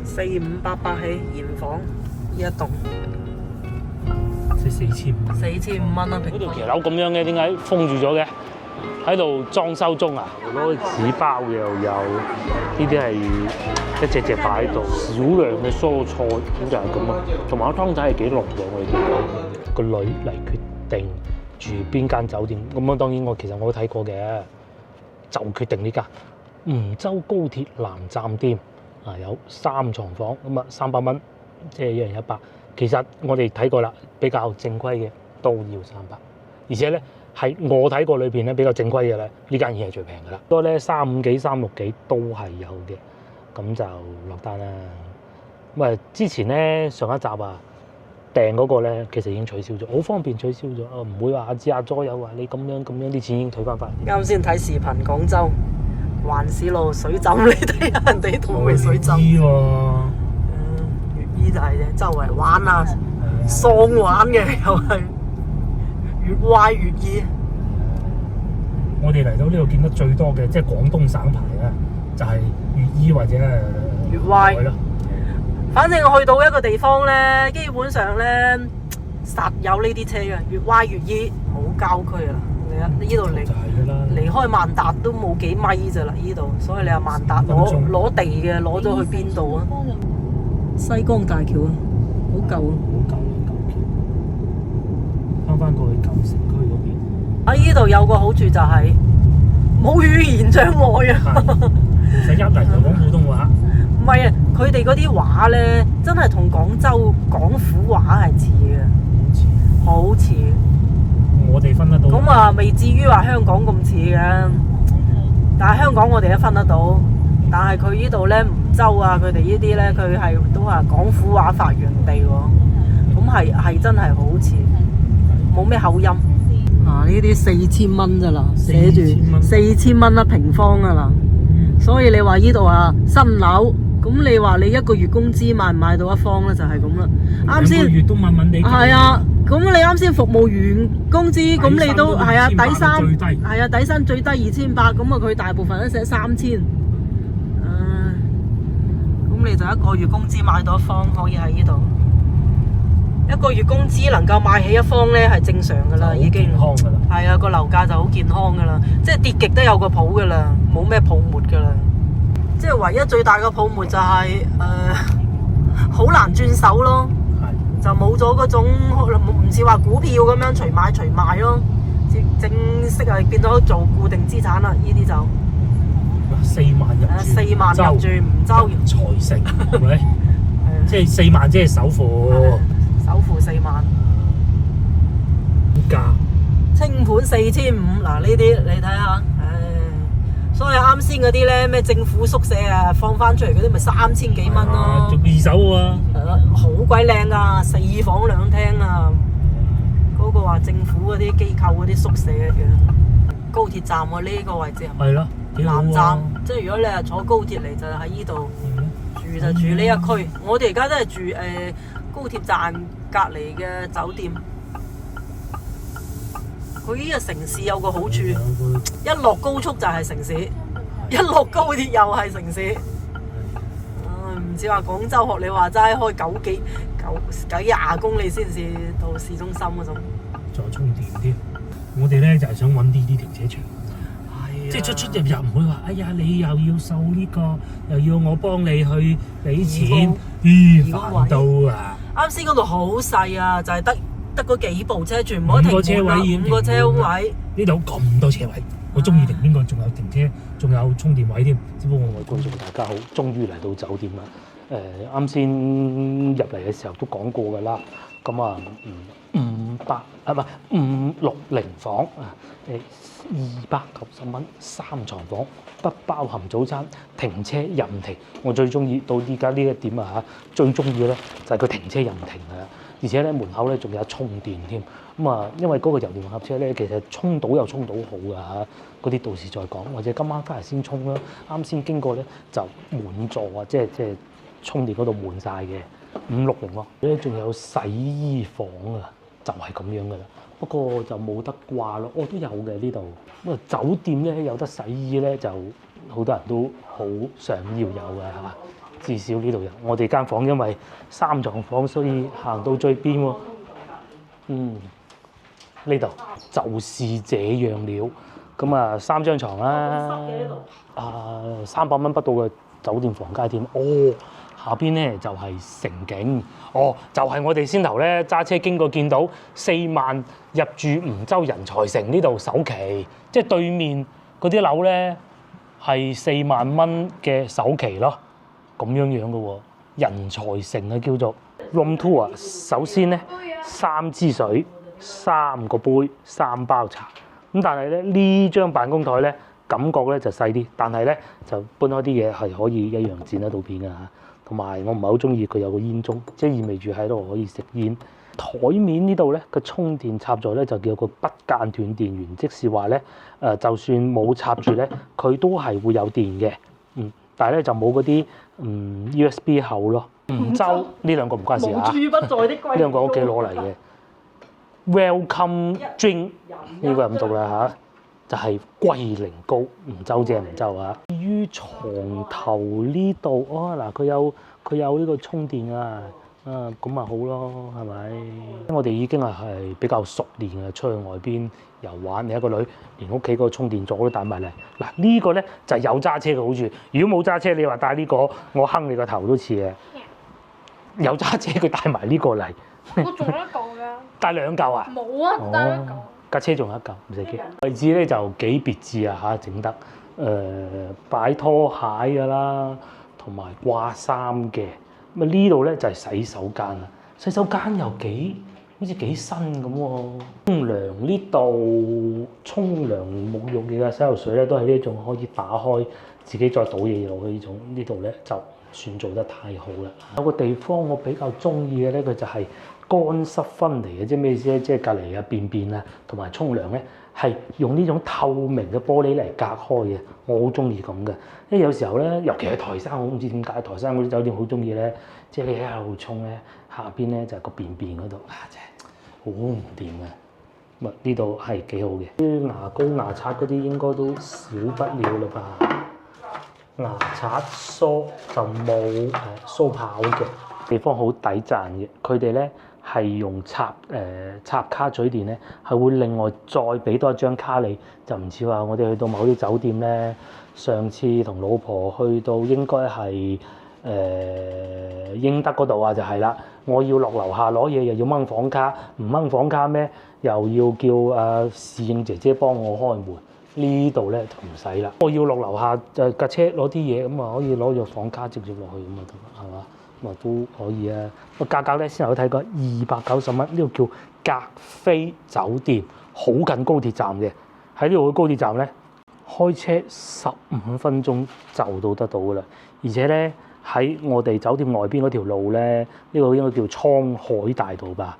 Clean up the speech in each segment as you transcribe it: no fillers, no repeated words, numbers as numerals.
400-500起現房呢一棟，即係4500蚊啊平方。嗰條騎樓咁樣嘅，點解封住咗嘅？喺度裝修中啊！攞紙包嘅又有，呢啲係一隻隻擺喺度，少量嘅蔬菜點解係咁啊？同埋個湯仔係幾濃嘅，我哋見到個女嚟決定住邊間酒店。咁啊，當然其實我都睇過嘅，就決定呢間梧州高鐵南站店啊，有3床房，咁啊300蚊，即係一人100。其實我哋睇過啦，比較正規嘅都要300，而且咧。係我睇過裏邊咧比較正規嘅咧，呢間已經係最平嘅啦。多咧350幾、360幾都係有嘅，咁就落單啦。咁啊，之前咧上一集啊訂嗰個咧，其實已經取消咗，好方便取消咗，唔會話阿左有話你咁樣啲錢已經退翻返。啱先睇視頻廣州環市路水浸，你睇下人哋都未水浸。粵醫就係啫，周圍玩啊，喪玩嘅又係。越歪越醫。我哋嚟到呢度見得最多嘅，即係廣東省牌啊，就係粵醫或者係越歪咯。反正我去到一個地方咧，基本上咧實有呢啲車嘅，越歪越醫，好郊區啊！你呢度離開萬達都冇幾米咋啦，呢度，所以你話萬達攞地嘅攞咗去邊度啊？西江大橋啊，好舊啊！翻過去舊城區嗰邊，喺呢度有個好處就係冇語言障礙啊！唔使一嚟就講普通話。唔係啊，佢哋嗰啲話咧，真係同廣州廣府話係似嘅，好似。我哋分得到。咁啊，未至於話香港咁似嘅，但係香港我哋都分得到。但係佢呢度咧，梧州啊，佢哋呢啲咧，佢係都話廣府話發源地喎。咁係真係好似。冇咩口音啊！呢啲4000蚊咋啦，寫住4000蚊一平方啊啦。所以你話呢度啊新樓，咁你話你一個月工資買唔買到一方咧，就係咁啦。啱先，月都問你。係啊，咁你啱先服務員工資，咁你都係啊底薪係啊底薪最低2800，咁啊佢大部分都寫3000。咁你就一個月工資買到一方，可以喺呢度。一個月工資能夠買起一方咧，係正常噶啦，已經係啊，個樓價就好健康噶啦，即係跌極都有個譜噶啦，冇咩泡沫噶啦。即係唯一最大嘅泡沫就係好難轉手咯，就冇咗嗰種唔似話股票咁樣隨買隨賣咯，正式係變咗做固定資產啦。呢啲就4萬入住，4萬入住梧州財城，係咪？即係4萬，即係首付。首付4萬，價清盤4500，嗱呢啲你睇下，所以啱先嗰啲咧咩政府宿舍啊放翻出嚟嗰啲咪3000幾蚊咯，仲二手喎，好鬼靚啊，4房2廳啊，嗰個話政府嗰啲機構嗰啲宿舍嘅，高鐵站喎呢個位置係咯，南站，即係如果你係坐高鐵嚟就喺呢度住就住呢一區，我哋而家都係住高鐵站隔離嘅酒店，佢呢個城市有個好處，一落高速就係城市，一落高鐵又係城市。唔似話廣州學你話齋開幾廿公里先至到市中心嗰種。仲有充電添，我哋咧就係想揾啲停車場，即係出入唔會話，哎呀你又要收呢個，又要我幫你去俾錢，煩到啊！啱先嗰度好細啊，就係得嗰幾部車，全部都停滿啦，5個車位。呢度咁多車位，我中意停邊個？仲有停車，仲有充電位添。只不過我觀眾大家好，終於嚟到酒店啦。啱先入嚟嘅時候都講過㗎啦。咁啊560房啊，290蚊3床房，不包含早餐，停車任停。我最中意到依家呢一點啊嚇，最中意嘅咧就係佢停車任停啊！而且咧門口咧仲有充電添。咁啊，因為嗰個油電混合車咧，其實充到又充到好㗎嚇，嗰啲到時再講，或者今晚翻嚟先充啦。啱先經過咧就滿座啊，即係充電嗰度滿晒嘅560喎。咧仲有洗衣房啊，就係咁樣㗎啦。不過就冇得掛咯，都有嘅呢度。咁啊酒店咧有得洗衣咧，就好多人都好想要有嘅嚇。至少呢度有。我哋間房因為3床房，所以行到最邊喎。呢度就是這樣了。咁啊，3張床啦，啊300蚊不到嘅酒店房間添。下邊咧就係城景。就係我哋先頭咧揸車經過見到4萬入住梧州人才城呢度首期，即係對面嗰啲樓咧係4萬蚊嘅首期咯，咁樣嘅喎。人才城啊叫做 room tour 啊。首先咧3支水、3個杯、3包茶。咁但係咧呢張辦公台咧感覺咧就細啲，但係咧就搬開啲嘢係可以一樣剪得到片㗎嚇。同埋我唔係好中意佢有個煙盅，即係意味住喺度可以食煙。台面呢度咧個充電插座咧就叫個不間斷電源，即是話咧就算冇插住咧，佢都係會有電嘅。但係咧就冇嗰啲USB 口咯。梧州呢兩個唔關事啊，呢兩個屋企攞嚟嘅。Welcome drink 呢個咁讀啦嚇，就係龜苓膏，梧州即係梧州啊。至於床頭呢度嗱，佢有呢個充電啊，咁咪好咯，係咪？我哋已經係比較熟練嘅，出去外邊遊玩，你一個女連屋企嗰個充電座都帶埋嚟。嗱呢個咧就係有揸車嘅好處。如果冇揸車，你話帶呢個，我坑你個頭都似嘅。有揸車佢帶埋呢個嚟。我仲有一嚿㗎。帶2嚿啊？冇啊，帶一嚿。架車仲有1嚿，唔使驚。位置咧就幾別緻啊嚇，整得擺拖鞋㗎啦，同埋掛衫嘅。咁啊呢度咧就係洗手間啦，洗手間又好似幾新咁喎。沖涼呢度沖涼沐浴嘅洗頭水咧都係呢種可以打開自己再倒嘢落去呢種，呢度咧就唔算做得太好啦。有個地方我比較中意嘅咧，佢就係乾濕分離嘅，即係咩意思咧？即係隔離啊便便啊同埋沖涼咧係用呢種透明嘅玻璃嚟隔開嘅，我好中意咁嘅。因為有時候咧，尤其係台山，我唔知點解台山嗰啲酒店好中意咧，即係你喺度沖咧，下邊咧就係個便便嗰度真係好唔掂啊！呢度係幾好嘅，啲牙膏牙刷嗰啲應該都少不了啦吧？牙刷梳就冇梳刨嘅地方，好抵賺嘅。佢哋咧係用插卡嘴電咧，係會另外再俾多一張卡你，就唔似話我哋去到某啲酒店咧。上次同老婆去到應該係英德嗰度啊，就係啦。我要落樓下攞嘢，又要掹房卡，唔掹房卡咩？又要叫侍應姐姐幫我開門。呢度咧就唔使啦。我要落樓下架車攞啲嘢，咁啊可以攞咗房卡直接落去咁啊得，係嘛？咁啊都可以啊。個價格咧先有睇過290蚊，呢個叫格菲酒店，好近高鐵站嘅。喺呢度嘅高鐵站咧，開車15分鐘就到得到噶啦。而且咧喺我哋酒店外邊嗰條路咧，呢個應該叫滄海大道吧，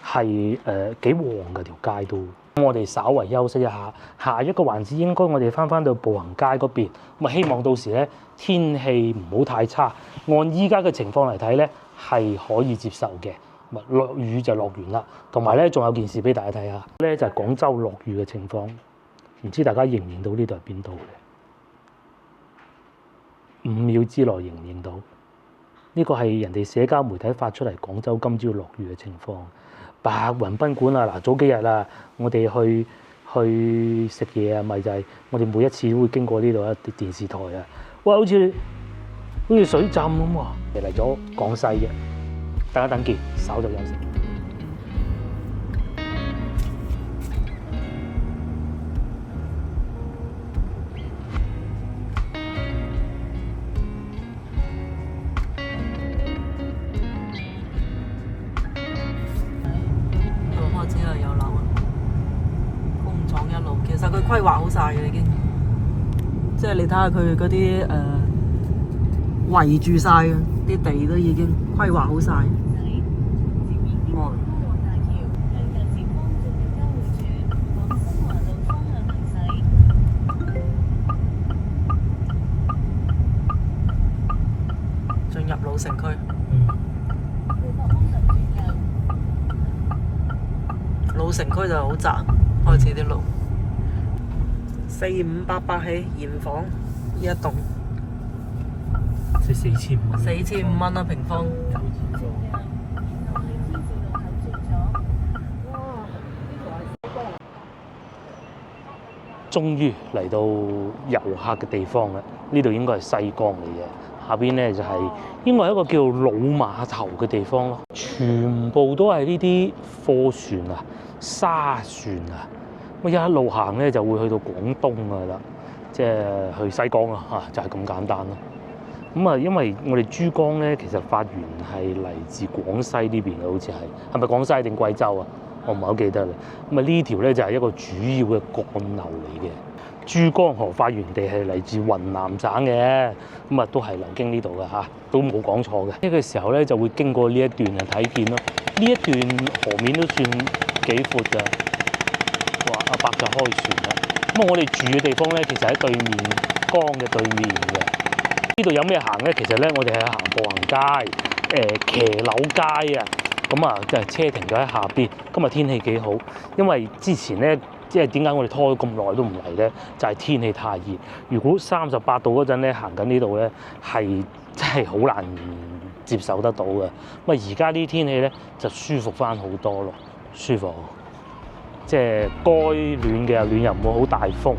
係幾旺㗎條街都。咁我哋稍為休息一下，下一個環節應該我哋翻到步行街嗰邊。咁啊希望到時咧天氣唔好太差，按依家嘅情況嚟睇咧係可以接受嘅。落雨就落完啦，同埋咧仲有件事俾大家睇下，咧就係廣州落雨嘅情況。唔知大家認唔認到呢度係邊度嘅？5秒之內認唔認到？呢個係人哋社交媒體發出嚟廣州今朝落雨嘅情況。白雲賓館啊，嗱早幾日啊，我哋去食嘢啊，咪就係我哋每一次都會經過呢度一啲電視台啊，哇好似水浸咁喎。嚟咗廣西嘅，大家等見，稍作休息。其實佢規劃好晒嘅已經，即係你睇下佢嗰啲圍住晒嘅啲地都已經規劃好晒。進入老城區。老城區就好窄，開始啲路。4588起現房呢一棟，即係4500。4500啦平方。終於嚟到遊客嘅地方啦！呢度應該係西江嚟嘅，下邊咧就係應該係一個叫老碼頭嘅地方咯。全部都係呢啲貨船啊、沙船啊，咁一路行咧就會去到廣東噶啦，即係去西江啊嚇，就係咁簡單咯。咁啊，因為我哋珠江咧，其實發源係嚟自廣西呢邊嘅，好似係咪廣西定貴州啊？我唔係好記得啦。咁啊，呢條咧就係一個主要嘅幹流嚟嘅。珠江河發源地係嚟自雲南省嘅，咁啊都係流經呢度嘅嚇，都冇講錯嘅。呢個時候咧就會經過呢一段啊睇見咯。呢一段河面都算幾闊㗎。哇！阿伯就開船啦。咁啊，我哋住嘅地方咧，其實喺對面江嘅對面嘅。呢度有咩行咧？其實咧，我哋係行步行街，騎樓街啊。咁啊，就係車停咗喺下邊。今日天氣幾好，因為之前咧，即係點解我哋拖咗咁耐都唔嚟咧？就係天氣太熱。如果38度嗰陣咧，行緊呢度咧，係真係好難接受得到嘅。咁啊，而家呢啲天氣咧就舒服翻好多咯，舒服。即係該暖嘅又暖，又唔會好大風。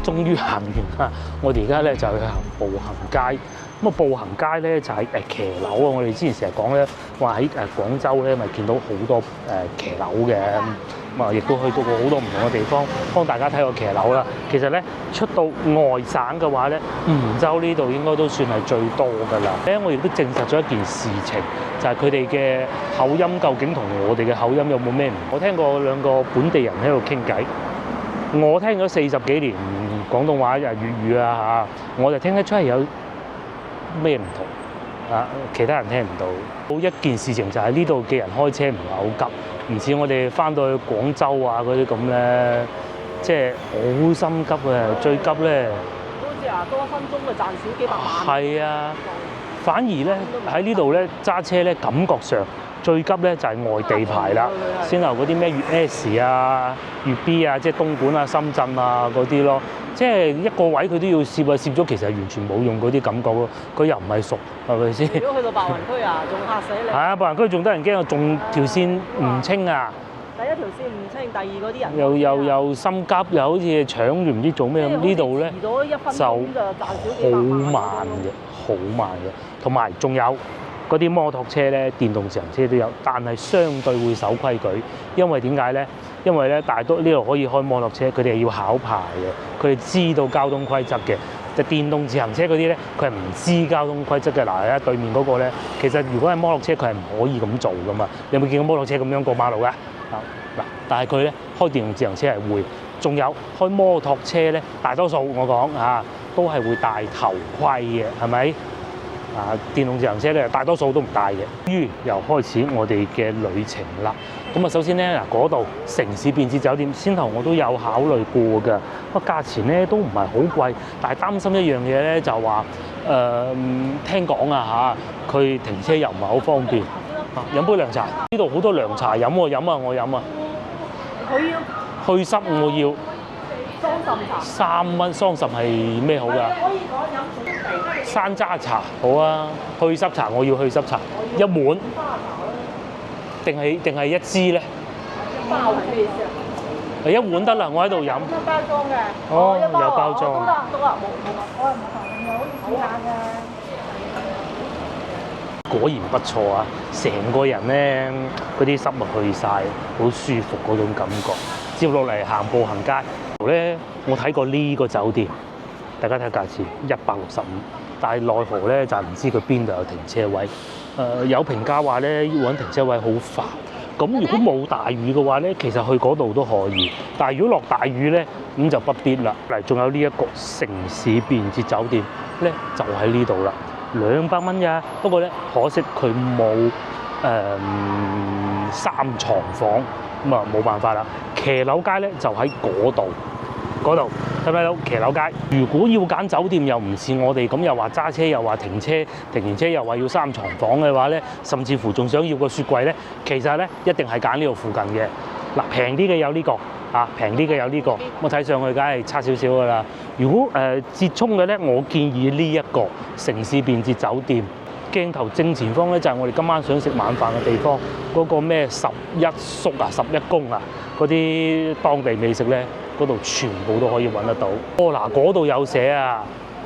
終於行完啦！我哋而家咧就去行步行街。咁啊，步行街咧就係騎樓啊！我哋之前成日講咧，話喺廣州咧咪見到好多騎樓嘅。咁啊，亦都去到過好多唔同嘅地方，幫大家睇過騎樓啦。其實咧出到外省嘅話咧，梧州呢度應該都算係最多㗎啦。我亦都證實咗一件事情，就係佢哋嘅口音究竟同我哋嘅口音有冇咩唔同？我聽過兩個本地人喺度傾偈。我聽咗40幾年廣東話粵語啊嚇，我就聽得出係有咩唔同啊，其他人聽唔到。好一件事情就係呢度嘅人開車唔係好急，唔似我哋翻到去廣州啊嗰啲咁咧，即係好心急嘅，最急咧。好似話多1分鐘就賺少幾百萬。係啊，反而咧喺呢度咧揸車咧感覺上。最急咧就係外地牌啦，先有嗰啲咩粵 S 啊、粵 B 啊，即係東莞啊、深圳啊嗰啲咯。即係一個位佢都要攝啊，攝咗其實完全冇用嗰啲感覺咯。佢又唔係熟，係咪先？如果去到白雲區啊，仲嚇死你！係啊，白雲區仲得人驚啊，仲條線唔清啊！第一條線唔清，第二嗰啲人又心急，又好似搶住唔知做咩咁。呢度咧就好慢嘅，好慢嘅，同埋仲有。嗰啲摩托車咧、電動自行車都有，但係相對會守規矩，因為點解咧？因為咧大多呢度可以開摩托車，佢哋係要考牌嘅，佢哋知道交通規則嘅。就電動自行車嗰啲咧，佢係唔知交通規則嘅。嗱，喺對面嗰個咧，其實如果係摩托車，佢係唔可以咁做噶嘛。你有冇見過摩托車咁樣過馬路㗎？嗱，但係佢咧開電動自行車係會，仲有開摩托車咧，大多數我講嚇都係會戴頭盔嘅，係咪？電動自行車咧，大多數都唔戴嘅。於又開始我哋嘅旅程啦。咁啊，首先咧嗱，嗰度城市便捷酒店，先頭我都有考慮過㗎。不過價錢咧都唔係好貴，但係擔心一樣嘢咧就話聽講啊嚇，佢停車又唔係好方便。飲杯涼茶，呢度好多涼茶飲喎，我飲啊。佢要去濕我要。桑葚茶3蚊，桑葚係咩好㗎？山楂茶好啊，去濕茶我要去濕茶1碗，定係一支咧？包係咩意思啊？1碗得啦，我喺度飲。有包裝嘅。哦，有包裝。都啦，冇，我係冇糖嘅，好似試下嘅。果然不錯啊！成個人咧嗰啲濕啊去晒，好舒服嗰種感覺。接落嚟行步行街咧，我睇過呢個酒店，大家睇價錢165，但係奈何咧就唔知佢邊度有停車位。有評價話咧要揾停車位好煩。咁如果冇大雨嘅話咧，其實去嗰度都可以。但係如果落大雨咧，咁就不必啦。嚟仲有呢一個城市便捷酒店咧，就喺呢度啦，200蚊咋。不過咧可惜佢冇3床房。咁啊冇辦法啦。騎樓街咧就喺嗰度，睇唔睇到騎樓街？如果要揀酒店又唔似我哋咁，又話揸車，又話停完車又話要3床房嘅話咧，甚至乎仲想要個雪櫃咧，其實咧一定係揀呢度附近嘅。嗱，平啲嘅有呢個。平啲嘅有呢個，我睇上去梗係差少少㗎啦。如果折衷嘅咧，我建議呢一個城市便捷酒店。鏡頭正前方咧就係我哋今晚想食晚飯嘅地方，嗰個咩11宿啊、11宮啊嗰啲當地美食咧，嗰度全部都可以揾得到。嗱，嗰度有寫啊，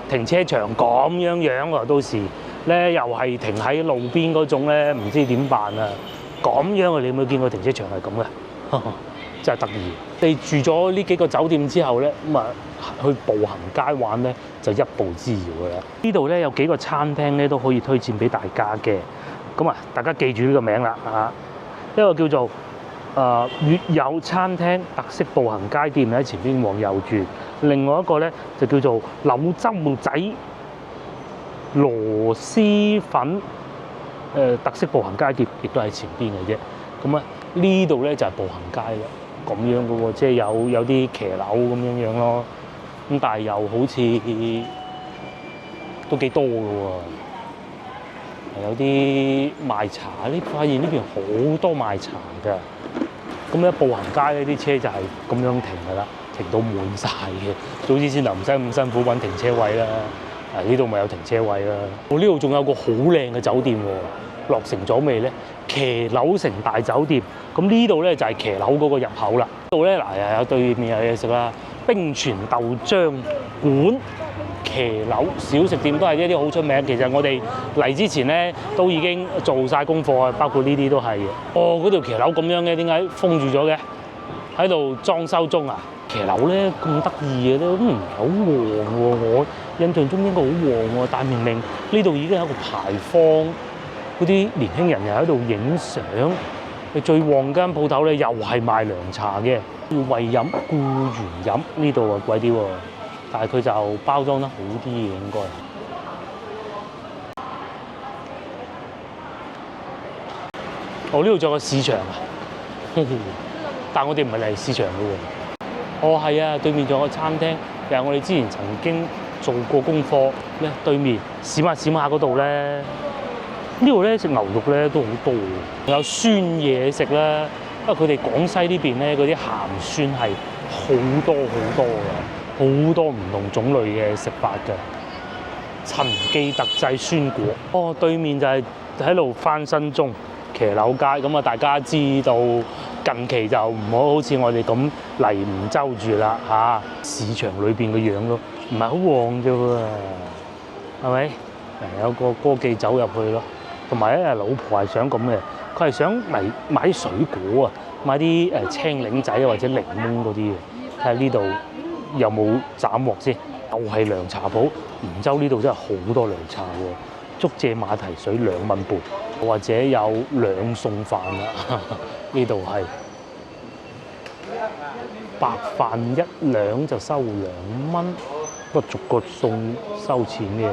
停車場咁樣喎，到時咧又係停喺路邊嗰種咧，唔知點辦啊？咁樣啊，你有冇見過停車場係咁嘅？真係得意！你住咗呢幾個酒店之後咧，咁啊去步行街玩咧就一步之遙㗎啦。呢度咧有幾個餐廳咧都可以推薦俾大家嘅。咁啊，大家記住呢個名啦一個叫做粵友餐廳特色步行街店喺前邊往右轉，另外一個咧就叫做柳州仔螺絲粉特色步行街店，亦都喺前邊嘅啫。咁啊呢度咧就係步行街啦。咁樣嘅喎，即係有啲騎樓咁樣咯，咁但係又好似都幾多嘅喎，有啲賣茶，呢發現呢邊好多賣茶㗎。咁咧步行街呢啲車就係咁樣停㗎啦，停到滿晒嘅。早知先就唔使咁辛苦揾停車位啦。呢度咪有停車位啦。我呢度仲有個好靚嘅酒店喎，落成咗未咧？騎樓城大酒店，咁呢度咧就係騎樓嗰個入口啦。呢度咧嗱，有對面有嘢食啦，冰泉豆漿館、騎樓小食店都係一啲好出名。其實我哋嚟之前咧都已經做晒功課啊，包括呢啲都係嘅。嗰條騎樓咁樣嘅，點解封住咗嘅？喺度裝修中啊！騎樓咧咁得意嘅都唔係好旺喎，我印象中應該好旺喎，但明明呢度已經有一個牌坊。嗰啲年輕人又喺度影相，最旺間鋪頭咧又係賣涼茶嘅，要為飲故原飲，呢度啊貴啲喎，但係佢就包裝得好啲嘅應該。呢度仲有個市場啊，但我哋唔係嚟市場嘅喎。係啊，對面仲有個餐廳，又係我哋之前曾經做過功課咧，對面閃下嗰度咧。呢度咧食牛肉咧都好多，有酸嘢食啦。因為佢哋廣西呢邊咧嗰啲鹹酸係好多嘅，好多唔同種類嘅食法嘅。陳記特製酸果，對面就係喺度翻新中騎樓街。咁啊，大家知道近期就唔好似我哋咁嚟梧州住啦市場裏邊嘅樣咯，唔係好旺啫喎，係咪？有個歌記走入去咯。同埋咧，老婆係想咁嘅，佢係想嚟買啲水果啊，買啲青檸仔或者檸檬嗰啲嘅。睇下呢度有冇斬獲先。又係涼茶鋪，梧州呢度真係好多涼茶喎。竹蔗馬蹄水2蚊半，或者有2餸飯啦。呢度係白飯1兩就收2蚊，不過逐個餸收錢嘅。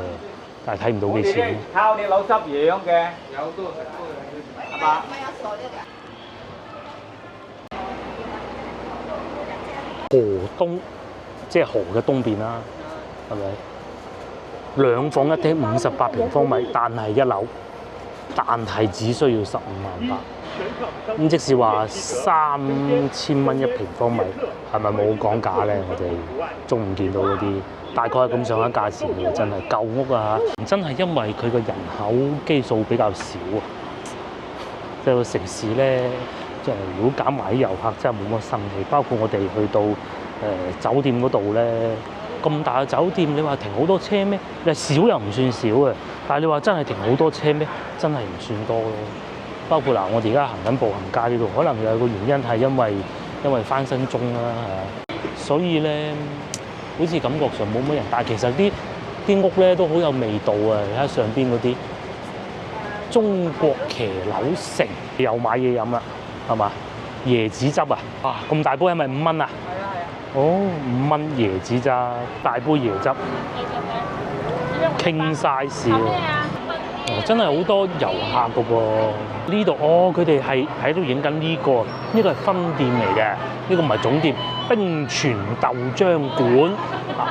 但係睇唔到幾錢。抄啲柳汁樣嘅，有多食係嘛？河東，即係河嘅東邊啦，係咪？2房1廳58平方米，但係1樓，但係只需要15萬8。咁即是話3000蚊1平方米，係咪冇講價咧？我哋中午見到嗰啲。大概係咁上下價錢嘅，真係舊屋啊！真係因為佢個人口基數比較少啊，即係個城市咧，即係如果減埋啲遊客，真係冇乜生氣。包括我哋去到酒店嗰度咧，咁大嘅酒店，你話停好多車咩？你少又唔算少嘅，但係你話真係停好多車咩？真係唔算多咯。包括我哋而家行緊步行街呢度，可能有個原因係因為翻新中啦，所以咧。好似感覺上冇乜人，但係其實啲屋咧都好有味道啊！你睇上邊嗰啲中國騎樓城，又買嘢飲啦，係嘛？椰子汁啊！哇，咁大杯係咪5蚊啊？哦，5蚊椰子渣，大杯椰汁，傾晒事喎！真係好多遊客㗎噃。呢度哦，佢哋係喺度影緊呢個，呢個係分店嚟嘅，呢個唔係總店。冰泉豆漿館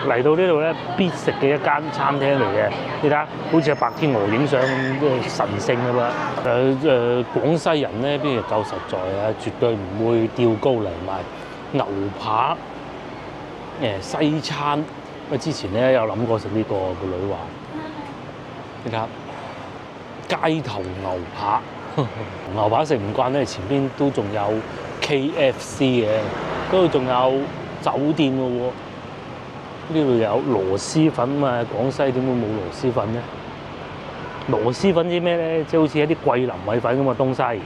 嚟到呢度咧，必食嘅一間餐廳嚟嘅。你睇下，好似阿白天鵝影相咁，即係神聖㗎嘛。廣西人咧邊度夠實在啊，絕對唔會吊高嚟賣牛扒。西餐，因為之前咧有諗過食呢個，個女話。你睇下街頭牛扒，牛扒食唔慣咧，前邊都仲有 KFC 嘅，嗰度仲有酒店嘅喎。呢度有螺絲粉啊，廣西點會冇螺絲粉咧？螺絲粉知咩咧？即係好似一啲桂林米粉咁嘅東西，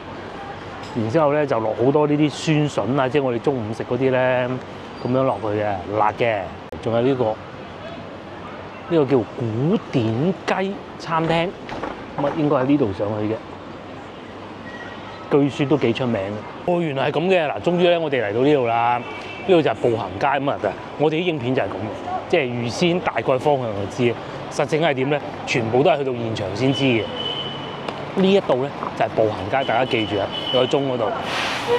然之後咧就落好多呢啲酸筍啊，即係我哋中午食嗰啲咧咁樣落去嘅，辣嘅。仲有呢個叫古典雞餐廳，咁啊應該喺呢度上去嘅。據說都幾出名嘅。哦，原來係咁嘅。嗱，終於咧，我哋嚟到呢度啦。呢度就係步行街咁啊！我哋啲影片就係咁嘅，即係預先大概方向就知。實情係點咧？全部都係去到現場先知嘅。呢一度咧就係步行街，大家記住啊！有個鐘嗰度，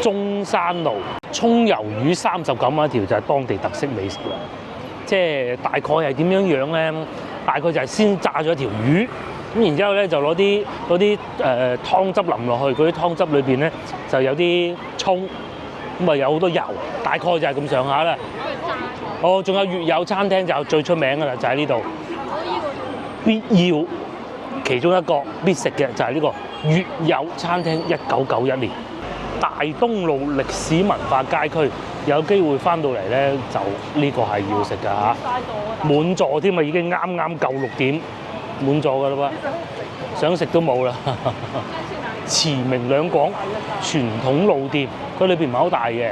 中山路葱魷魚39蚊一條就係當地特色美食啦。即係大概係點樣樣咧？大概就係先炸咗條魚。咁然之後咧就攞啲湯汁淋落去，嗰啲湯汁裏邊咧就有啲葱，咁啊有好多油，大概就係咁上下啦。哦，仲有粵友餐廳就最出名㗎啦，就喺呢度。必要其中一個必食嘅就係呢個粵友餐廳，1991年大東路歷史文化街區，有機會翻到嚟咧就呢個係要食㗎嚇，滿座添啊，已經啱啱夠6點。滿座㗎啦噃，想食都冇啦。馳名兩廣傳統老店，佢裏邊唔係好大嘅。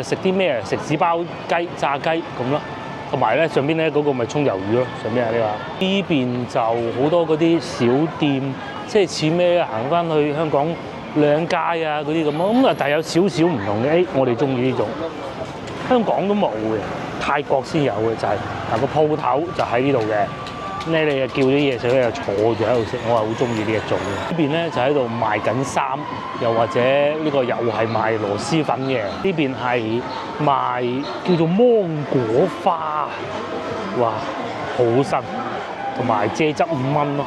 食啲咩啊？食紙包雞、炸雞咁咯。同埋咧上邊咧嗰個咪葱魷魚咯。上邊係呢邊就好多嗰啲小店，即係似咩行翻去香港兩街啊嗰啲咁咯。咁啊，但係有少少唔同嘅。我哋中意呢種，香港都冇嘅，泰國先有嘅就係嗱個鋪頭就喺呢度嘅。咧你又叫啲嘢食咧，又坐住喺度食，我係好中意呢一種嘅。呢邊咧就喺度賣緊衫，又或者呢個又係賣螺絲粉嘅。呢邊係賣叫做芒果花，哇，好新，同埋蔗汁5蚊咯。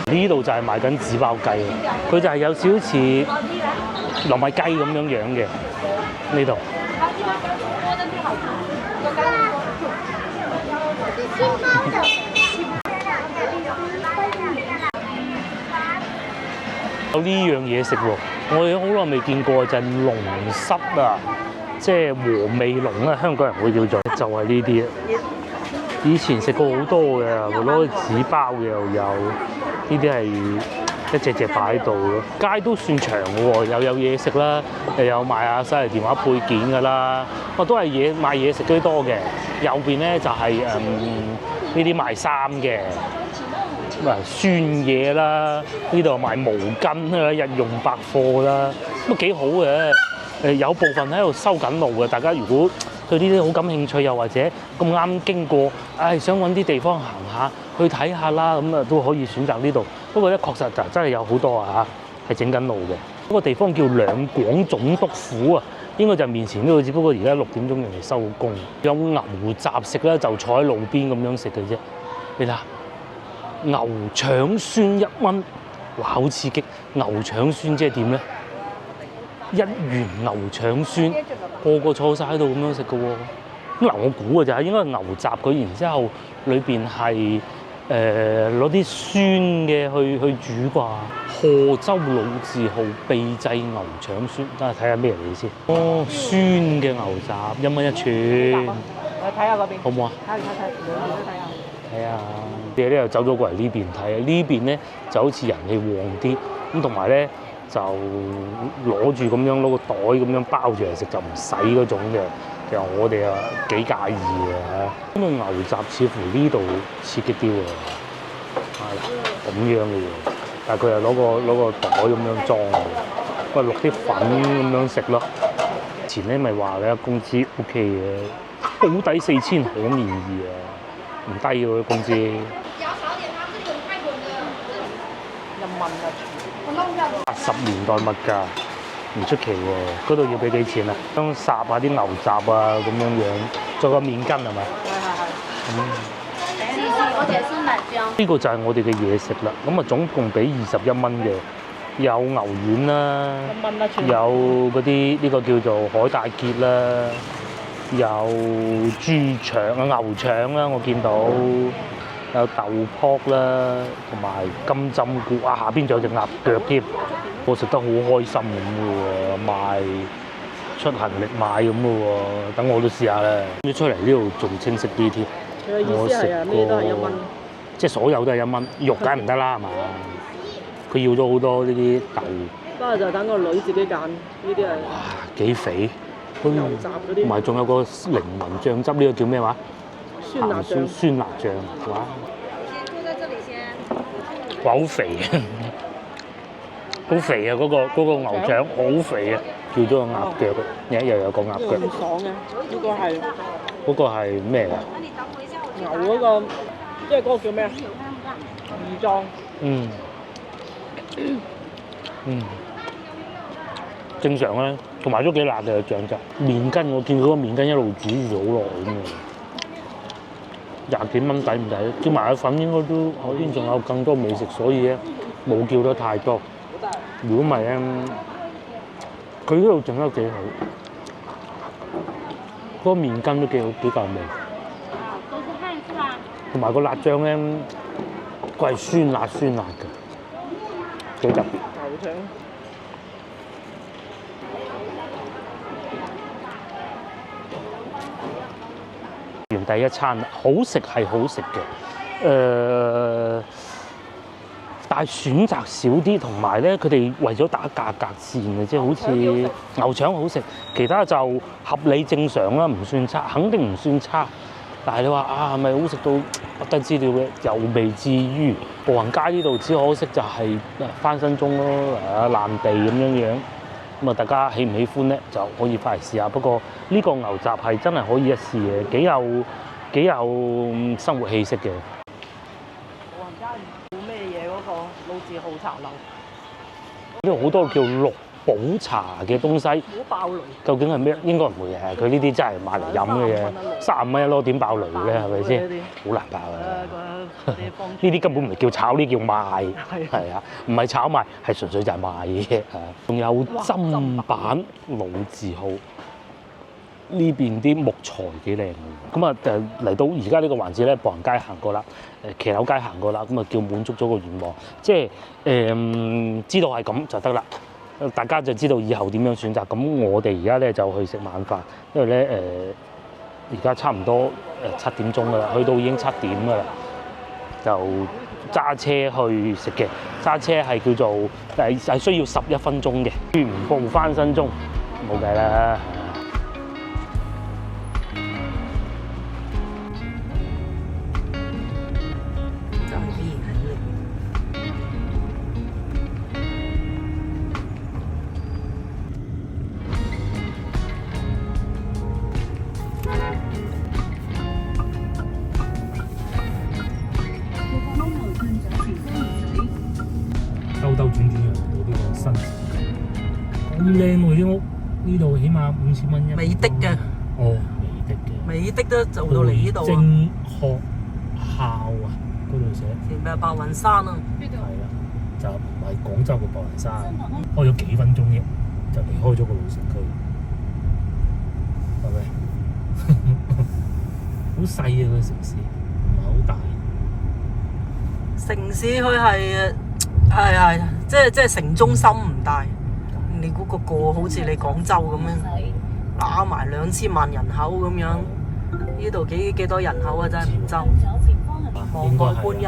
呢度就係賣緊紙包雞，佢就係有少少似糯米雞咁樣樣嘅呢度。有呢樣嘢食喎，我哋好耐未見過就係龍虱啊，即係和味龍啊，香港人會叫做，就係呢啲啊。以前食過好多嘅，攞紙包嘅又有，呢啲係一隻隻擺喺度咯。街都算長嘅喎，又有嘢食啦，又有賣下手提電話配件㗎啦，都係賣嘢食居多嘅。右邊咧就係呢啲賣衫嘅，酸嘢啦，呢度賣毛巾啦，日用百貨啦，都幾好嘅。有部分喺度收緊路嘅，大家如果對呢啲好感興趣，又或者咁啱經過，想揾啲地方行下，去睇下啦，咁啊都可以選擇呢度。不過咧，確實就真係有好多啊嚇，係整緊路嘅。嗰個地方叫兩廣總督府啊，應該就係面前呢度，只不過而家6點鐘人哋收工。有牛雜食啦，就坐喺路邊咁樣食嘅啫。你睇下，牛腸酸1蚊，哇，好刺激！牛腸酸即係點咧？1元牛腸酸，個坐晒喺度咁樣食嘅喎。咁嗱，我估嘅就係應該係牛雜佢，然之後裏邊係攞啲酸嘅去煮啩。賀州老字號秘製牛腸酸，等下睇下咩嚟先。哦，酸嘅牛雜1蚊1串。我睇下嗰邊，好唔好啊？睇下。睇下。我哋咧又走咗過嚟呢邊睇，呢邊咧就好似人氣旺啲，咁同埋咧就攞住咁樣攞個袋咁樣包住嚟食，就唔使嗰種嘅。其實我哋啊幾介意嘅，咁啊牛雜似乎呢度刺激啲喎，係咁樣嘅喎，但係佢又攞個袋咁樣裝嘅，不過落啲粉咁樣食咯。前咧咪話咧工資 OK 嘅，保底4000可面意啊！唔低喎工資。人民啊80年代物價唔出奇喎，嗰度要俾幾錢啊？將烚下啲牛雜啊咁樣樣，做個麵筋係咪？呢個就係我哋嘅嘢食啦。咁啊，總共俾21蚊嘅，有牛丸啦，有嗰啲呢個叫做海帶結啦，有豬腸啊、牛腸啦，我見到有豆卜啦，同埋金針菇啊，下邊仲有隻鴨腳添。我食得好開心咁嘅喎，賣出行力買咁嘅喎，等我都試下啦。出嚟呢度仲清晰啲添。佢嘅意思係啊，咩都係1蚊，即係所有都係1蚊，肉梗係唔得啦，係嘛？佢要咗好多呢啲豆。不過就等個女自己揀，呢啲係哇，幾肥！牛雜嗰啲，同埋仲有個檸檬醬汁，呢個叫咩話？酸辣醬。酸辣醬，哇！哇，好肥啊！好肥啊！嗰個牛腸好肥啊！叫咗個鴨腳，又有個鴨腳。咁爽嘅，呢個係。嗰個係咩㗎？牛嗰個，即係嗰個叫咩啊？魚狀。正常咧，同埋都幾辣嘅醬汁。麵筋我見到個麵筋一路煮咗好耐咁啊，20幾蚊抵唔抵？叫埋個粉應該都後邊仲有更多美食，所以咧冇叫得太多。如果唔係咧，佢呢度整得幾好，嗰個麵筋都幾好，幾夠味。同埋個辣醬咧，佢係酸辣嘅，幾特別。牛腸。完第一餐，好食係好食嘅，但係選擇少啲，同埋咧佢哋為咗打價格戰嘅，即係好似牛腸好食，其他就合理正常啦，唔算差，肯定唔算差。但係你話啊，係咪好食到不得之了嘅？又未至於。步行街呢度只可惜就係翻新中咯，爛地咁樣樣。咁啊，大家喜唔喜歡咧，就可以翻嚟試下。不過呢個牛雜係真係可以一試嘅，幾有生活氣息嘅。步行街冇咩嘢嗰個老字號茶樓。呢度好多叫綠寶茶嘅東西，好爆雷。究竟係咩？應該唔會嘅，佢呢啲真係買嚟飲嘅嘢，35蚊一籮點爆雷咧？係咪先？好難爆嘅。呢啲根本唔係叫炒，呢叫賣。係啊，唔係炒賣，係純粹就係賣嘅。仲有砧板老字號，呢邊啲木材幾靚嘅。咁啊，嚟到而家呢個環節咧，步行街行過啦，騎樓街行過啦，咁啊叫滿足咗個願望，即係知道係咁就得啦。大家就知道以後點樣選擇。咁我哋而家咧就去食晚飯，因為咧而家差唔多7點鐘㗎啦，去到已經7點㗎啦，就揸車去食嘅。揸車係叫做係需要11分鐘嘅，全部翻新中冇計啦。兜轉轉嚟到呢個新好靚喎啲屋，呢度起碼5000蚊一。美的嘅。哦，美的嘅。美的都做到嚟呢度啊！正學校啊，嗰度寫。前面係白雲山啊。係啦，就唔係廣州嘅白雲山，開咗幾分鐘啫，就離開咗個老城區，係咪？好細啊個城市，唔係好大。城市佢係即係城中心唔大，你估個好似你廣州咁樣，打埋2000萬人口咁樣，呢度幾多人口啊？真係梧州，望外觀音，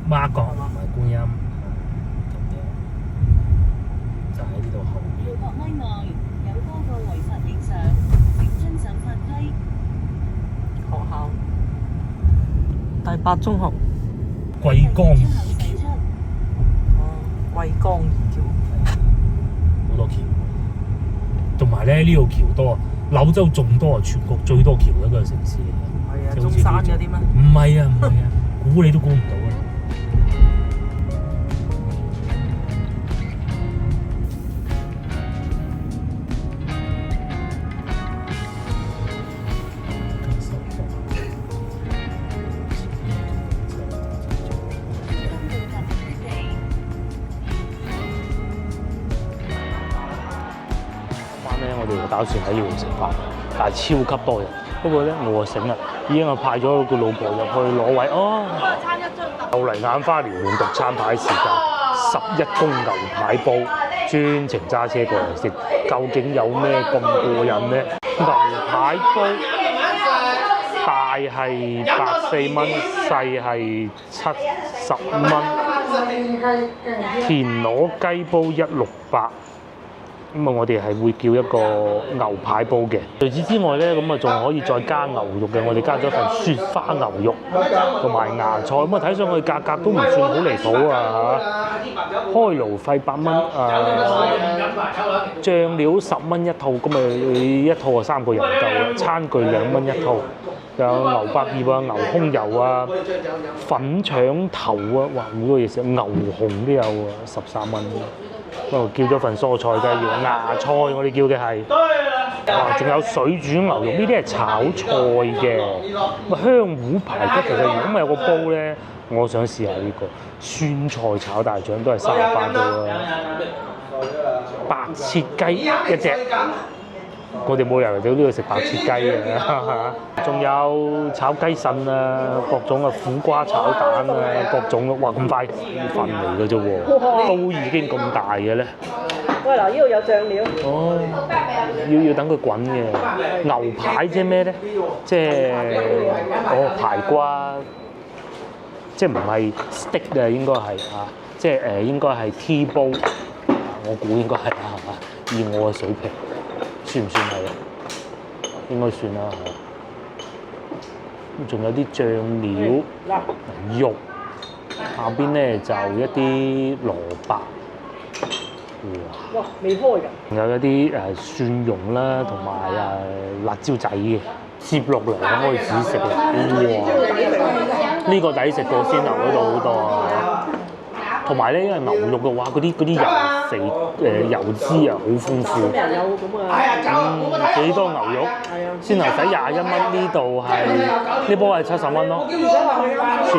媽閣同埋觀音咁樣，就喺呢度後邊。有多個違法影相，請遵守法規。學校第8中學，桂江。惠江橋，好多橋，同埋咧呢度橋多，柳州仲多，全國最多橋嘅一個城市嚟嘅，即係中山嗰啲咩？唔係啊，唔係啊，估你都估唔到啊！我哋打算喺呢度食飯，但係超級多人。不過咧，我醒啦，已經派咗個老婆入去攞位。哦，又嚟眼花繚亂讀餐牌時間，11公牛排煲，專程揸車過嚟食。究竟有咩咁過癮咧？牛排煲大係84蚊，細係70蚊。田螺雞煲168。咁啊，我哋係會叫一個牛排煲嘅。除此之外咧，咁啊仲可以再加牛肉嘅。我哋加咗份雪花牛肉同埋芽菜。咁啊睇上去價格都唔算好離譜啊嚇。開爐費8蚊，醬料10蚊一套，咁啊一套啊3個人夠啦。餐具2蚊一套，有牛百葉啊、牛胸油啊、粉腸頭啊，哇好多嘢食，牛紅都有啊，13蚊。不過叫咗份蔬菜雞要芽菜，我哋叫嘅係，哇！仲有水煮牛肉，呢啲係炒菜嘅。咁香芋排骨其實如果有個煲咧，我想試下呢個酸菜炒大腸都係38度啦。白切雞一隻，我哋冇理由到呢度食白切雞嘅。仲有炒雞腎啊，各種嘅苦瓜炒蛋啊，各種哇咁快份嚟嘅啫喎，都已經咁大嘅咧。喂，嗱，呢度有醬料。哦，要等佢滾嘅。牛排即係咩咧？即係排骨，即係唔係 steak 啊？應該係啊，即係應該係 T-bone，我估應該係啦，係嘛？以我嘅水平，算唔算係啊？應該算啦，係。咁仲有啲醬料，肉，下邊咧就一啲蘿蔔。哇！未開㗎。仲有一啲蒜蓉啦，同埋辣椒仔嘅，接落嚟開始食啦。哇！呢個抵食過鮮牛嗰度好多啊。同埋咧，因為牛肉嘅話，嗰啲油肥油脂啊，好豐富。幾多牛肉？鮮牛仔21蚊，呢度係呢煲係70蚊咯。全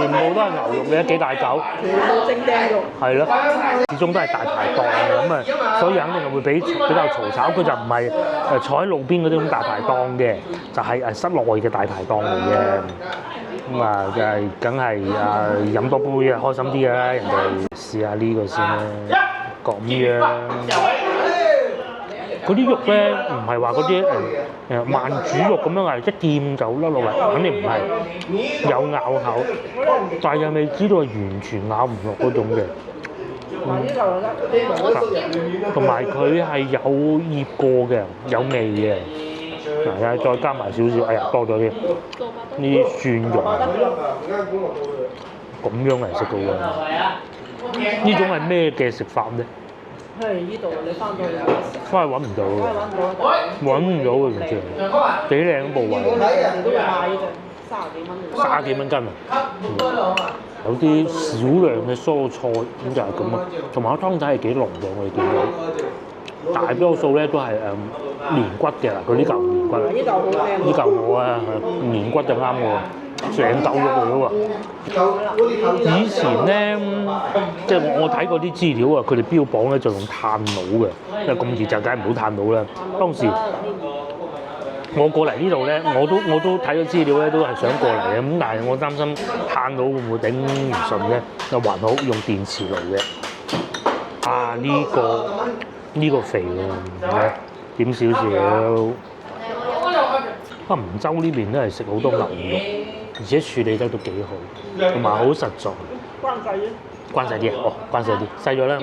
部都係牛肉嘅，幾大嚿。全部正釘肉。係咯，始終都係大排檔嘅咁啊，所以肯定係會比較嘈吵。佢就唔係坐喺路邊嗰啲咁大排檔嘅，就係室內嘅大排檔嚟嘅。咁啊，就係梗係飲多杯啊，開心啲嘅啦，人哋。試下呢個先啦，咁樣嗰啲肉咧，唔係話嗰啲慢煮肉咁樣啊，一掂就甩落嚟，肯定唔係有咬口，但係又未知道係完全咬唔落嗰種嘅。同埋佢係有醃過嘅，有味嘅。嗱，再加埋少少，哎呀多咗啲呢啲蒜蓉，咁樣嚟食到㗎。呢種係咩嘅食法咧？係呢度，你翻到去翻去揾唔到嘅，揾唔到嘅完全，幾靚部位。我哋都會賣呢隻30幾蚊。30幾蚊斤啊！有啲少量嘅蔬菜，咁就係咁啊。同埋個湯底係幾濃嘅，我哋見到。大多數咧都係連骨嘅啦，佢呢嚿連骨。呢嚿好靚。呢嚿我啊，連骨就啱我。成嚿肉嚟嘅喎，以前咧，即係我睇過啲資料啊，佢哋標榜咧就用炭爐嘅，因為咁熱就梗係唔好炭爐啦。當時我過嚟呢度咧，我都睇咗資料咧，都係想過嚟嘅，咁但係我擔心炭爐會唔會頂唔順咧，就還好用電磁爐嘅。啊，呢個肥喎，點少少。啊，梧州呢邊都係食好多牛肉。而且處理得都幾好，同埋好實在。關細啲。關細啲啊！哦，關細啲，細咗啦。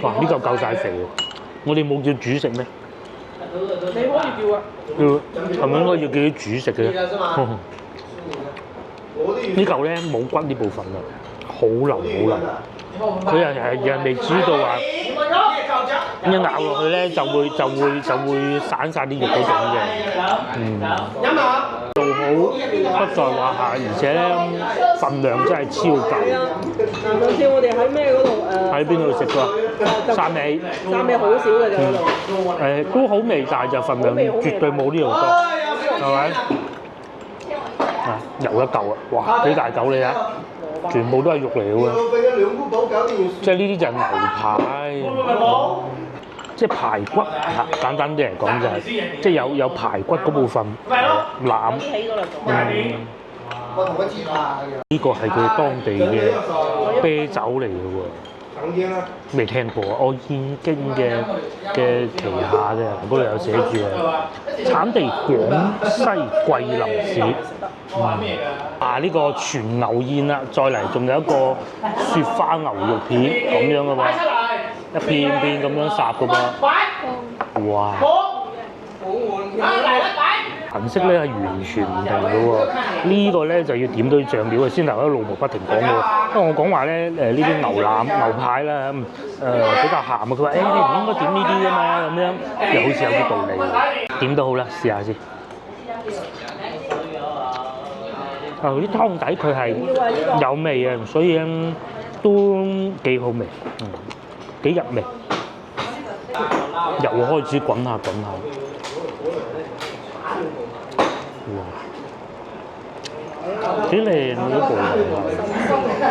哇！呢嚿夠晒肥喎。我哋冇叫主食咩？你可以叫啊。係咪應該要叫啲主食嘅咧？呢嚿咧冇骨呢部分啊，好腍好腍。佢又未知道話一咬落去咧就會散晒啲肉嗰種嘅，做好不在話下，而且咧份量真係超夠。上次我哋喺咩嗰度喺邊度食過？汕尾好少嘅啫嗰度。都好味，但係就份量絕對冇呢度多，係咪？油一嚿啊！哇，幾大嚿你睇，全部都係肉嚟嘅喎。即係呢啲就係牛排，即係排骨嚇。簡單啲嚟講就係，即係有排骨嗰部分腩。呢個係佢當地嘅啤酒嚟嘅喎。未聽過我燕京嘅旗下嘅嗰度有寫住啊，產地廣西桂林市。呢個全牛宴啦，再嚟仲有一個雪花牛肉片咁樣嘅喎，一片片咁樣烚嘅噃。哇！顏色咧係完全唔同嘅喎，呢個咧就要點堆醬料啊！先頭喺度老婆不停講喎，因為我講話咧呢啲牛腩牛排啦比較鹹啊，佢話你唔應該點呢啲㗎嘛，咁樣又好似有啲道理。點都好啦，試下先。啲湯底佢係有味嘅，所以都幾好味，幾入味。油開始滾下。幾靚嗰部，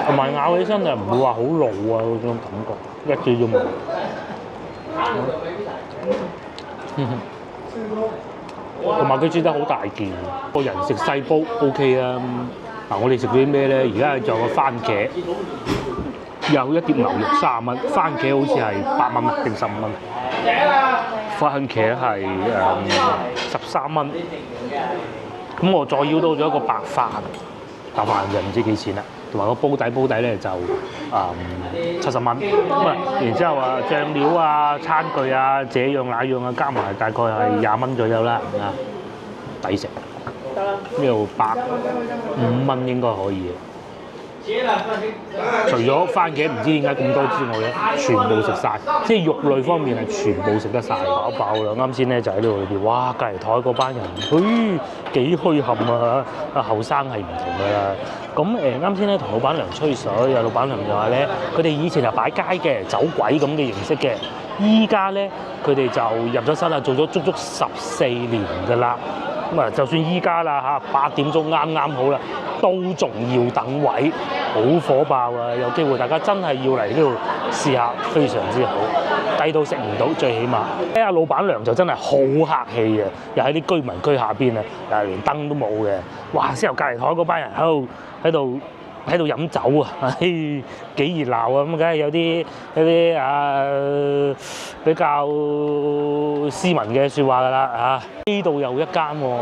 同埋咬起身就唔會話好老啊嗰種感覺，一啲都冇。同埋佢煮得好大件，個人食細煲 OK 啊。嗱，我哋食啲咩咧？而家仲有個番茄，有一碟牛肉30蚊，番茄好似係8蚊定15蚊。番茄係13蚊。咁我再要到咗一個白飯就唔知幾錢啦，同埋個煲底咧就70蚊。咁啊，然之後醬料啊、餐具啊、這樣那樣啊，加埋大概係20蚊左右啦，抵食。呢度105蚊應該可以嘅。除咗番茄唔知點解咁多之外咧，全部食晒，即係肉類方面係全部食得晒，飽飽啦。啱先咧就喺呢度裏邊，哇！隔離台嗰班人，幾墟冚啊嚇！後生係唔同㗎啦。咁啱先咧同老闆娘吹水，有老闆娘就話咧，佢哋以前係擺街嘅走鬼咁嘅形式嘅，依家咧佢哋就入咗室啦，做咗足足14年㗎啦。咁啊，就算依家啦嚇，8點鐘啱好啦，都仲要等位，好火爆啊！有機會大家真係要嚟呢度試下，非常之好，低到食唔到，最起碼。阿老闆娘就真係好客氣嘅，又喺啲居民區下邊啊，又連燈都冇嘅。哇！之後隔離台嗰班人喺度飲酒啊，幾熱鬧啊！咁梗係有啲比較斯文嘅説話㗎啦嚇。呢度又一間喎，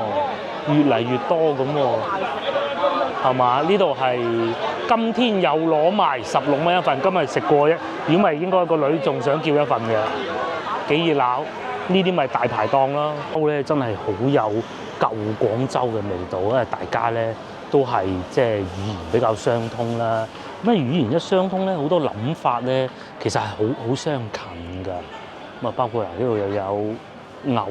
越嚟越多咁喎，係嘛？呢度係今天又攞埋16蚊一份，今日食過啫。如果唔係，應該個女仲想叫一份嘅，幾熱鬧。呢啲咪大排檔咯。都咧真係好有舊廣州嘅味道，因為大家咧都係即係語言比較相通啦。咁語言一相通咧，好多諗法咧其實係好相近㗎。咁啊，包括呢度又有牛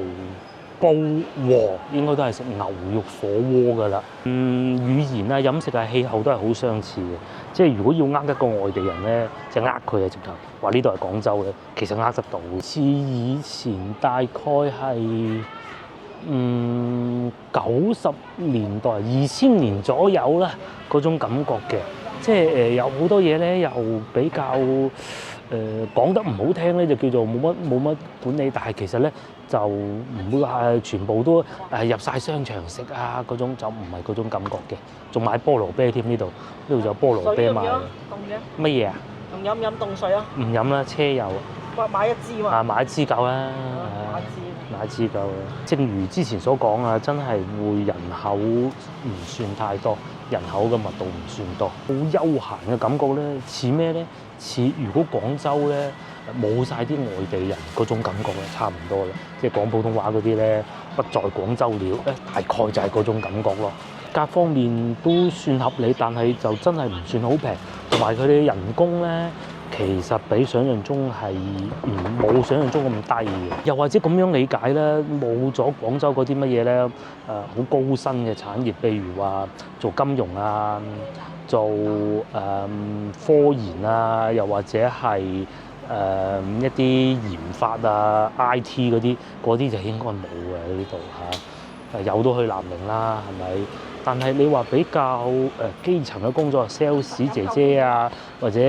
煲鍋，應該都係食牛肉火鍋㗎啦。語言啊、飲食啊、氣候都係好相似嘅。即係如果要呃一個外地人咧，就呃佢啊，直頭話呢度係廣州嘅，其實呃得到。似以前大概係90年代、2000年左右啦，嗰種感覺嘅。即係有好多嘢咧，又比較講得唔好聽咧，就叫做冇乜管理，但係其實咧就唔會話全部都入晒商場食啊嗰種，就唔係嗰種感覺嘅。仲買菠蘿啤添，呢度就有菠蘿啤賣。乜嘢啊？仲飲唔飲凍水啊？唔飲啦，車油。買一支嘛。買一支夠啦。買一支夠啦。正如之前所講啊，真係會人口唔算太多，人口嘅密度唔算多，好悠閒嘅感覺咧，似咩咧？似如果廣州咧冇晒啲外地人嗰種感覺咧，差唔多啦。即係講普通話嗰啲咧，不在廣州了，大概就係嗰種感覺咯。各方面都算合理，但係就真係唔算好平，同埋佢哋人工咧其實比想象中係冇想象中咁低嘅。又或者咁樣理解咧，冇咗廣州嗰啲乜嘢咧，好高薪嘅產業，譬如話做金融啊，做科研啊，又或者係一啲研發啊、IT 嗰啲就應該冇嘅呢度嚇。有都去南寧啦，係咪？但係你話比較基層嘅工作 ，sales 姐姐啊，或者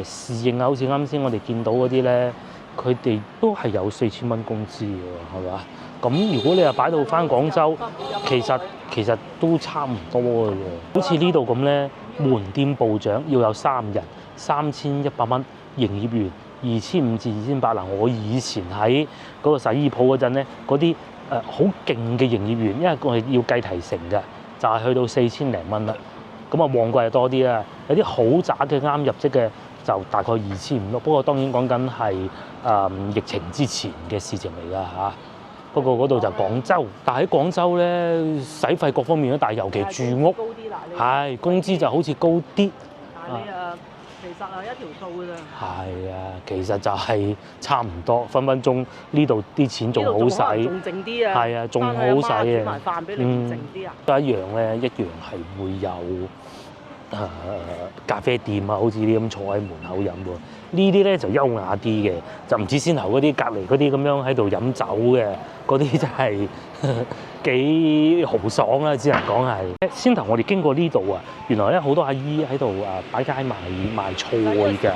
侍應啊，好似啱先我哋見到嗰啲咧，佢哋都係有4000蚊工資嘅喎，係嘛？咁如果你話擺到翻廣州，其實都差唔多嘅喎。好似呢度咁咧，門店部長要有3人，3100蚊，營業員2500至2800嗱。我以前喺嗰個洗衣鋪嗰陣咧，嗰啲好勁嘅營業員，因為我係要計提成嘅，就係去到4000零蚊啦。咁啊，旺季就多啲啦。有啲好渣嘅啱入職嘅，就大概2500咯。不過當然講緊係疫情之前嘅事情嚟㗎嚇。不過嗰度就廣州，但喺廣州咧，使費各方面都大，尤其住屋，係工資就好似高啲。但係你其實係一條數㗎咋。係啊，其實就係差唔多，分分鐘呢度啲錢仲好使，仲剩啲啊。係啊，仲好使啊。煮埋飯俾你剩啲啊。都一樣咧，一樣係會有咖啡店啊，好似啲咁坐喺門口飲喎。呢啲咧就優雅啲嘅，就唔似先頭嗰啲隔離嗰啲咁樣喺度飲酒嘅，嗰啲真係幾豪爽啦，只能講係。先頭我哋經過呢度啊，原來咧好多阿姨喺度擺街賣菜㗎。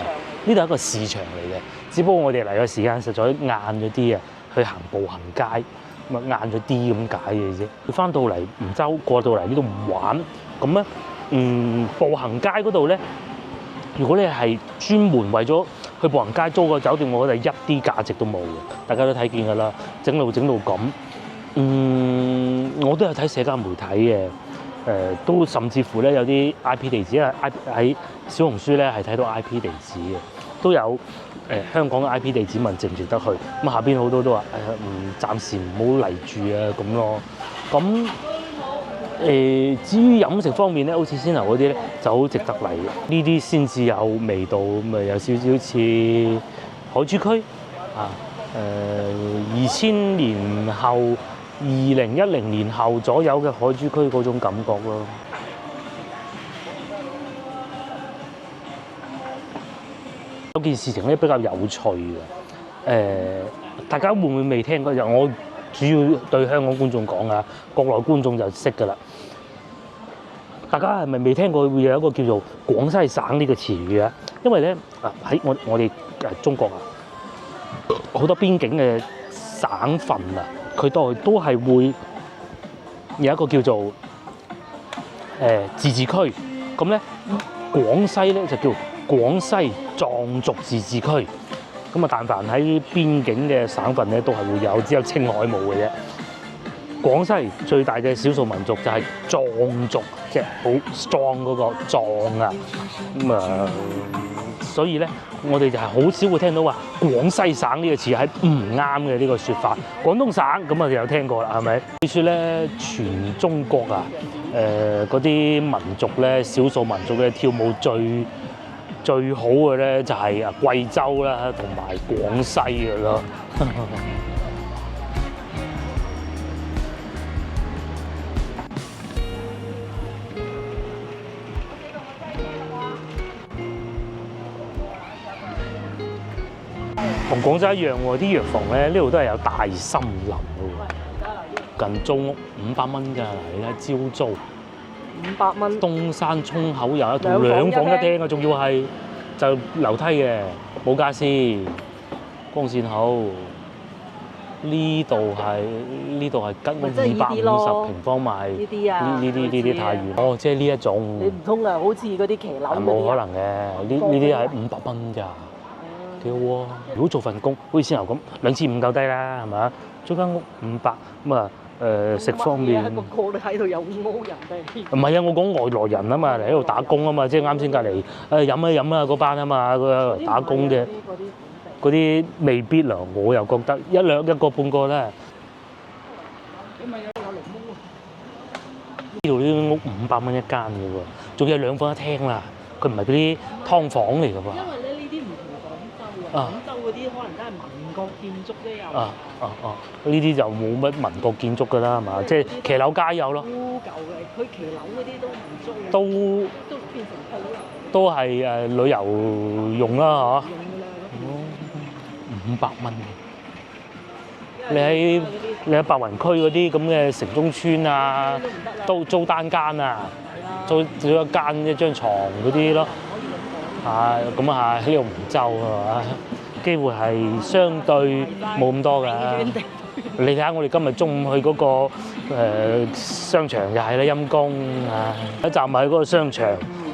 呢度係一個市場嚟嘅，只不過我哋嚟嘅時間實在晏咗啲啊，去行步行街咁啊晏咗啲咁解嘅啫。佢翻到嚟梧州過到嚟呢度唔玩，咁咧步行街嗰度咧，如果你係專門為咗去步行街租個酒店，我覺得一啲價值都冇嘅。大家都睇見㗎啦，整到咁。我都有睇社交媒體嘅，都甚至乎咧有啲 IP 地址，因為喺小紅書咧係睇到 IP 地址嘅，都有香港嘅 IP 地址問值唔值得去。咁下邊好多都話暫時唔好嚟住啊咁咯。咁至於飲食方面咧，好似先頭嗰啲咧就好值得嚟嘅，呢啲先至有味道，咪有少少似海珠區啊。2000年後、2010年後左右嘅海珠區嗰種感覺咯。有件事情咧比較有趣嘅，大家會唔會未聽過？我主要對香港觀眾講啊，國內觀眾就識㗎啦。大家係咪未聽過會有一個叫做廣西省呢個詞語啊？因為咧喺我哋中國啊，好多邊境嘅省份啊，佢都係會有一個叫做自治區。咁咧廣西咧就叫廣西壯族自治區。咁啊，但凡喺邊境嘅省份咧，都係會有，只有青海冇嘅啫。廣西最大嘅少數民族就係壯族，即係好 strong 嗰個壯啊。所以咧，我哋就係好少會聽到話廣西省呢個詞係唔啱嘅呢個説法。廣東省咁啊，有聽過啦，係咪？據說咧，全中國啊，嗰啲民族咧，少數民族嘅跳舞最好嘅咧，就係貴州啦，同埋廣西嘅咯。同廣州一樣喎，啲藥房咧呢度都係有大森林嘅喎，近租屋500蚊㗎，你睇招租500蚊。東山涌口有一套2房1廳啊，仲要係就樓梯嘅，冇傢俬，光線好。呢度係吉屋250平方米，呢啲太遠。哦，即係呢一種。你唔通啊？好似嗰啲騎樓嗰啲？冇可能嘅，呢啲係500蚊咋。幾好喎！如果做份工，好似先頭咁2500夠低啦，係咪？租間屋500咁啊，食方面。個個都喺度有屋人哋。唔係啊，我講外來人啊嘛，嚟喺度打工啊嘛，即係啱先隔離飲啊嗰班啊嘛，佢打工嘅。嗰啲未必啦，我又覺得一個半個啦。呢度啲屋500蚊一間嘅喎，仲有2房1廳啦，佢唔係嗰啲劏房嚟嘅喎。因為咧呢啲唔廣州嗰啲可能真係民國建築啫又。呢啲就冇乜民國建築㗎啦，係嘛？即係騎樓街有咯。好舊嘅，佢騎樓嗰啲都唔租嘅。都變成鋪啦。都係旅遊用啦，嚇。500蚊。你喺白雲區嗰啲咁嘅城中村啊，都租單間啊，租一間一張床嗰啲咯。係咁啊，喺呢度梧州係嘛？機會係相對冇咁多㗎。你睇下我哋今日中午去嗰個商場又係啦，陰公啊！一站喺嗰個商場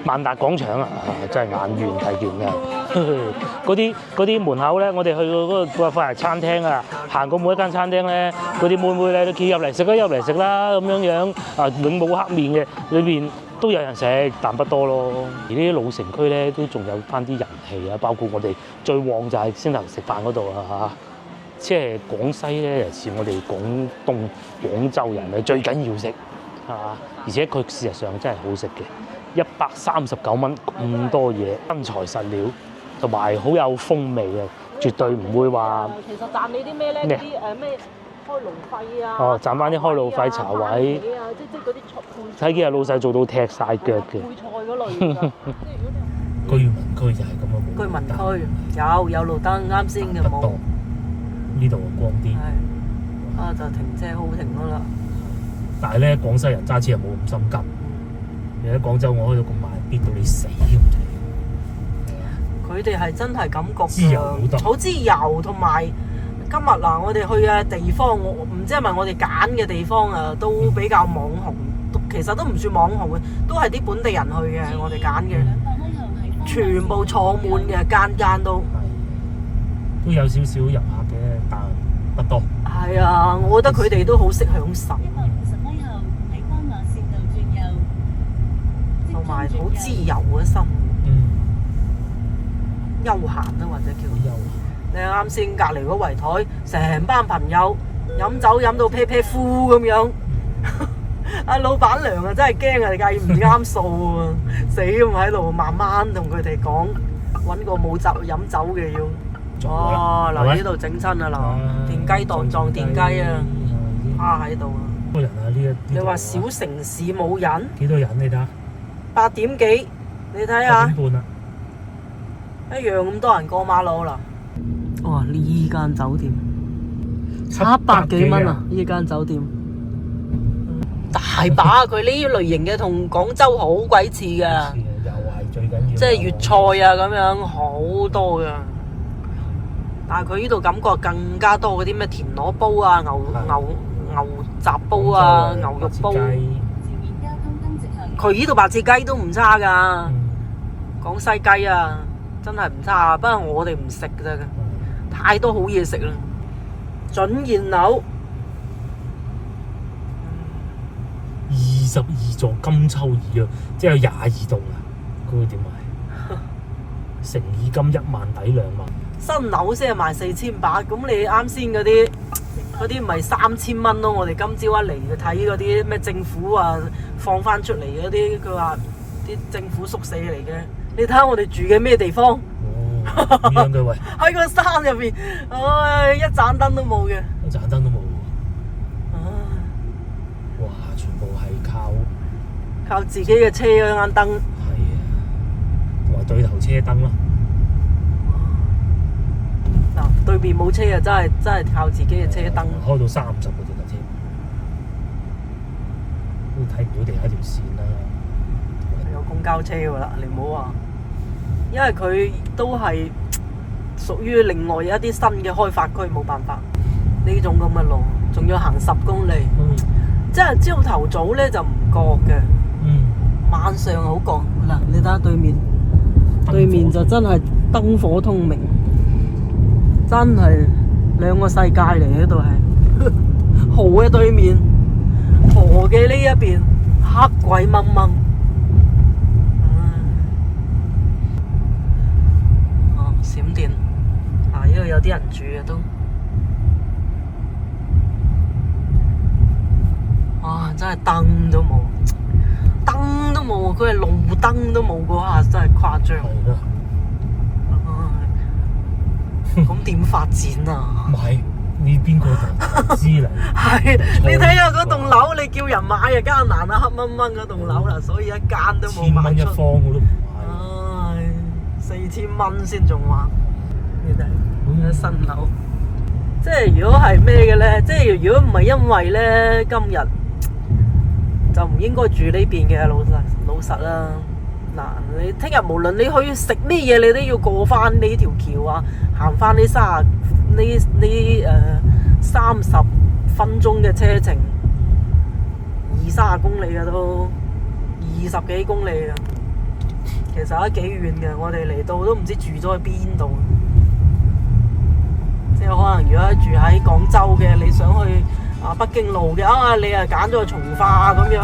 萬達廣場啊，真係眼緣睇見㗎。嗰啲門口咧，我哋去過嗰個快樂餐廳啊，行過每一間餐廳咧，嗰啲妹妹咧都企入嚟食啦咁樣啊，永冇黑面嘅，裏邊都有人食，但不多咯。而呢啲老城區咧都仲有翻啲人氣啊，包括我哋最旺就係先頭食飯嗰度啊嚇。即係廣西咧，尤其是我哋廣東廣州人咧，最緊要食係嘛，而且佢事實上真係好食嘅，139蚊咁多嘢，真材實料，同埋好有風味嘅，絕對唔會話。其實賺你啲咩咧？啲咩開路費啊？哦，賺翻啲開路費茶位。即係嗰啲配。睇見阿老細做到踢晒腳嘅。配菜嗰類㗎。居民區就係咁啊！居民區有路燈，啱先嘅冇。呢度光啲，就停車好停㗎啦。但係咧，廣西人揸車又冇咁心急。你喺廣州，我開到咁慢，逼到你死咁滯。佢哋係真係感覺自由好多，好自由，同埋今日嗱，我哋去嘅地方，我唔知係咪我哋揀嘅地方啊，都比較網紅，其實都唔算網紅嘅，都係啲本地人去嘅，我哋揀嘅，全部坐滿嘅，間都有少少遊客嘅，但不多。係啊，我覺得佢哋都好識享受，同埋好自由嘅生活，休閒啊或者叫休閒。你啱先隔離嗰圍台，成班朋友飲酒飲到啤啤呼咁樣，阿老闆娘啊真係驚啊！你計唔啱數啊，死咁喺度慢慢同佢哋講，揾個冇酒飲酒嘅要。哦，嗱呢度整親啊嗱，電雞檔撞電雞啊，趴喺度啊！多人啊呢一？你話小城市冇人？幾多人你睇下？8點幾？你睇下。8點半啦。一樣咁多人過馬路啦。哇！呢間酒店700幾蚊啊！呢間酒店大把，佢呢類型嘅同廣州好鬼似㗎。又係最緊要。即係粵菜啊咁樣好多㗎。但係佢呢度感覺更加多嗰啲咩田螺煲啊、牛雜煲啊、牛肉煲。佢呢度白切雞都唔差㗎，廣西雞啊真係唔差，不過我哋唔食㗎，太多好嘢食啦。準現樓22座金秋椅啊，即係有22棟啊，嗰個點賣？誠意金1萬抵2萬。新樓先係賣4800，咁你啱先嗰啲咪3000蚊咯？我哋今朝一嚟就睇嗰啲咩政府啊放翻出嚟嗰啲，佢話啲政府宿舍嚟嘅。你睇下我哋住嘅咩地方？咁樣嘅喂，喺個山入邊，唉，一盞燈都冇嘅。一盞燈都冇喎。哇！全部係靠自己嘅車嗰盞燈。係啊，同埋對頭車燈咯。嗱，對面冇車啊，真係靠自己嘅車燈。開到30嗰條車，都睇唔到地下條線啦。有公交車㗎啦，你唔好話，因為佢都係屬於另外一啲新嘅開發區，冇辦法呢種咁嘅路，仲要行10公里。即係朝頭早咧就唔覺嘅，晚上好覺。嗱，你睇下對面就真係燈火通明。真係兩個世界嚟，呢度係河嘅對面，河嘅呢一邊黑鬼掹掹。閃電啊！呢度有啲人住嘅都，哇！真係燈都冇，佢係路燈都冇嗰下，真係誇張。咁點發展啊？買你邊個投資嚟？係你睇下嗰棟樓，你叫人買啊艱難啊，黑掹掹嗰棟樓啦，所以一間都冇賣出。1,000蚊一方我都唔買。唉，4000蚊先仲話，你睇新樓。即係如果係咩嘅咧？即係如果唔係因為咧今日就唔應該住呢邊嘅，老實啦。嗱，你聽日無論你去食咩嘢，你都要過翻呢條橋啊，行翻呢30分鐘嘅車程，30公里嘅都20幾公里啊，其實都幾遠嘅。我哋嚟到都唔知住咗喺邊度。即係可能如果住喺廣州嘅，你想去北京路嘅你啊揀咗去從化咁樣。